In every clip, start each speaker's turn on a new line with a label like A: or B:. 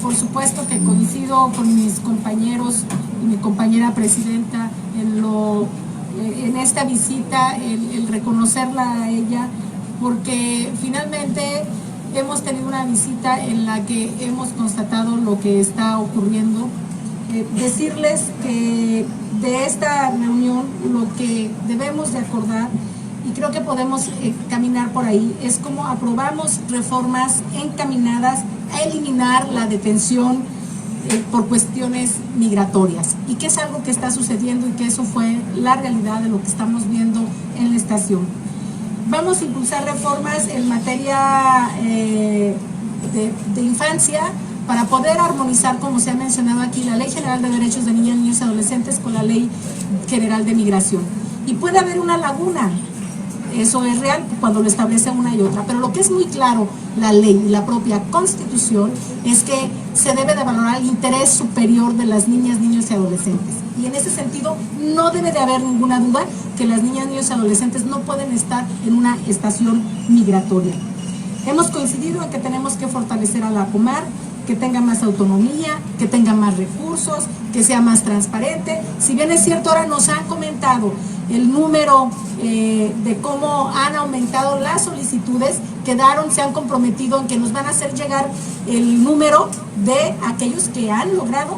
A: por supuesto que coincido con mis compañeros y mi compañera presidenta en esta visita, el reconocerla a ella, porque finalmente hemos tenido una visita en la que hemos constatado lo que está ocurriendo. Decirles que de esta reunión lo que debemos de acordar, y creo que podemos caminar por ahí, es cómo aprobamos reformas encaminadas a eliminar la detención por cuestiones migratorias, y que es algo que está sucediendo y que eso fue la realidad de lo que estamos viendo en la estación. Vamos a impulsar reformas en materia de infancia para poder armonizar, como se ha mencionado aquí, la Ley General de Derechos de Niñas, Niños y Adolescentes con la Ley General de Migración. Y puede haber una laguna, eso es real cuando lo establece una y otra, pero lo que es muy claro, la ley y la propia Constitución, es que se debe de valorar el interés superior de las niñas, niños y adolescentes. Y en ese sentido no debe de haber ninguna duda que las niñas, niños y adolescentes no pueden estar en una estación migratoria. Hemos coincidido en que tenemos que fortalecer a la Comar, que tenga más autonomía, que tenga más recursos, que sea más transparente. Si bien es cierto, ahora nos han comentado el número de cómo han aumentado las solicitudes, se han comprometido en que nos van a hacer llegar el número de aquellos que han logrado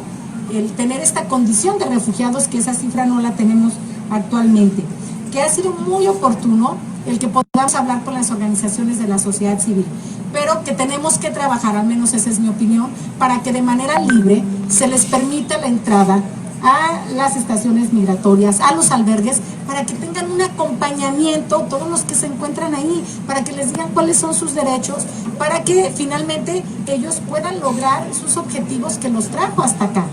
A: tener esta condición de refugiados, que esa cifra no la tenemos actualmente. Que ha sido muy oportuno el que podamos hablar con las organizaciones de la sociedad civil, pero que tenemos que trabajar, al menos esa es mi opinión, para que de manera libre se les permita la entrada a las estaciones migratorias, a los albergues, para que tengan un acompañamiento, todos los que se encuentran ahí, para que les digan cuáles son sus derechos, para que finalmente ellos puedan lograr sus objetivos que los trajo hasta acá.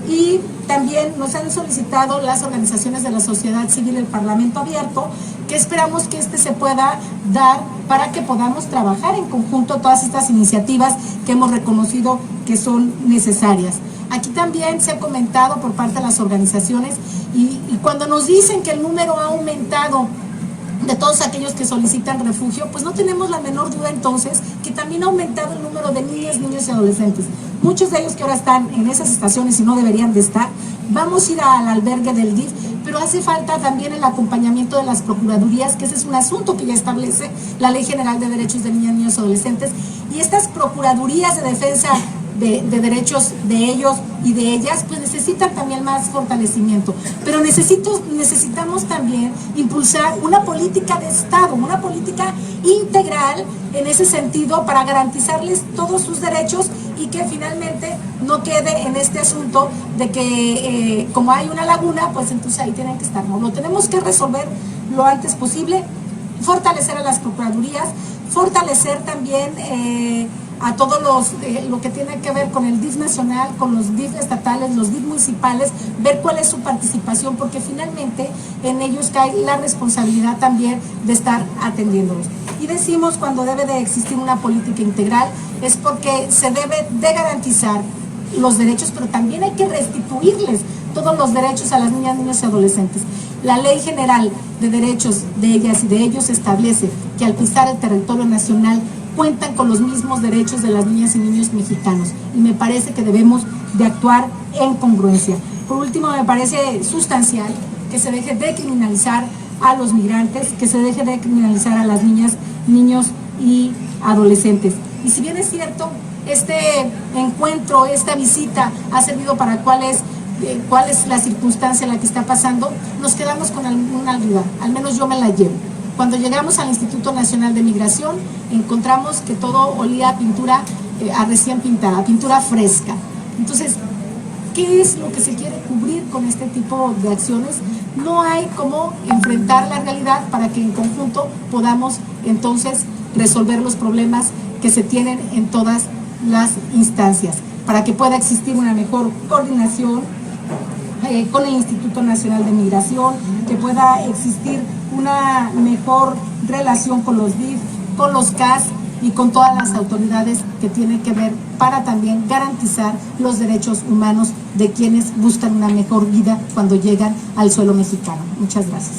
A: Y también nos han solicitado las organizaciones de la sociedad civil el Parlamento Abierto, que esperamos que se pueda dar para que podamos trabajar en conjunto todas estas iniciativas que hemos reconocido que son necesarias. Aquí también se ha comentado por parte de las organizaciones y cuando nos dicen que el número ha aumentado de todos aquellos que solicitan refugio, pues no tenemos la menor duda entonces que también ha aumentado el número de niñas, niños y adolescentes. Muchos de ellos que ahora están en esas estaciones y no deberían de estar. Vamos a ir al albergue del DIF, pero hace falta también el acompañamiento de las procuradurías, que ese es un asunto que ya establece la Ley General de Derechos de Niñas, Niños y Adolescentes, y estas procuradurías de defensa de derechos de ellos y de ellas, pues necesitan también más fortalecimiento. Pero necesitamos también impulsar una política de Estado, una política integral en ese sentido para garantizarles todos sus derechos y que finalmente no quede en este asunto de que como hay una laguna, pues entonces ahí tienen que estar. No, lo tenemos que resolver lo antes posible, fortalecer a las procuradurías, fortalecer también a todos lo que tiene que ver con el DIF nacional, con los DIF estatales, los DIF municipales, ver cuál es su participación, porque finalmente en ellos cae la responsabilidad también de estar atendiéndolos. Y decimos cuando debe de existir una política integral, es porque se debe de garantizar los derechos, pero también hay que restituirles todos los derechos a las niñas, niños y adolescentes. La Ley General de Derechos de ellas y de ellos establece que al pisar el territorio nacional cuentan con los mismos derechos de las niñas y niños mexicanos, y me parece que debemos de actuar en congruencia. Por último, me parece sustancial que se deje de criminalizar a los migrantes, que se deje de criminalizar a las niñas, niños y adolescentes. Y si bien es cierto, este encuentro, esta visita ha servido para cuál es la circunstancia en la que está pasando, nos quedamos con alguna duda, al menos yo me la llevo. Cuando llegamos al Instituto Nacional de Migración, encontramos que todo olía a pintura a recién pintada, pintura fresca. Entonces, ¿qué es lo que se quiere cubrir con este tipo de acciones? No hay cómo enfrentar la realidad para que en conjunto podamos entonces resolver los problemas que se tienen en todas las instancias, para que pueda existir una mejor coordinación con el Instituto Nacional de Migración, que pueda existir una mejor relación con los DIF, con los CAS y con todas las autoridades que tienen que ver para también garantizar los derechos humanos de quienes buscan una mejor vida cuando llegan al suelo mexicano. Muchas gracias.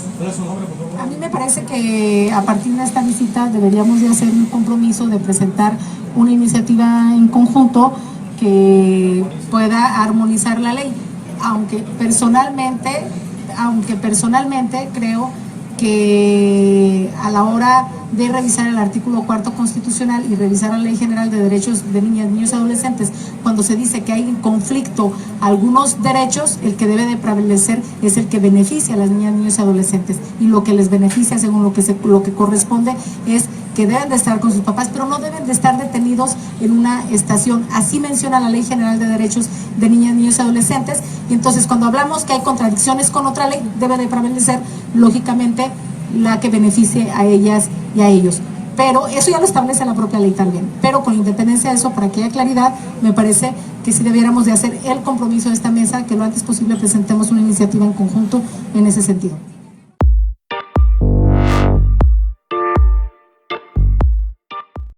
A: A mí me parece que a partir de esta visita deberíamos de hacer un compromiso de presentar una iniciativa en conjunto que pueda armonizar la ley, aunque personalmente creo que a la hora de revisar el artículo 4º constitucional y revisar la Ley General de Derechos de Niñas, Niños y Adolescentes, cuando se dice que hay en conflicto algunos derechos, el que debe de prevalecer es el que beneficia a las niñas, niños y adolescentes, y lo que les beneficia según lo que corresponde es que deben de estar con sus papás, pero no deben de estar detenidos en una estación. Así menciona la Ley General de Derechos de Niñas, Niños y Adolescentes, y entonces cuando hablamos que hay contradicciones con otra ley, debe de prevalecer lógicamente la que beneficie a ellas y a ellos. Pero eso ya lo establece la propia ley también. Pero con independencia de eso, para que haya claridad, me parece que sí debiéramos de hacer el compromiso de esta mesa, que lo antes posible presentemos una iniciativa en conjunto en ese sentido.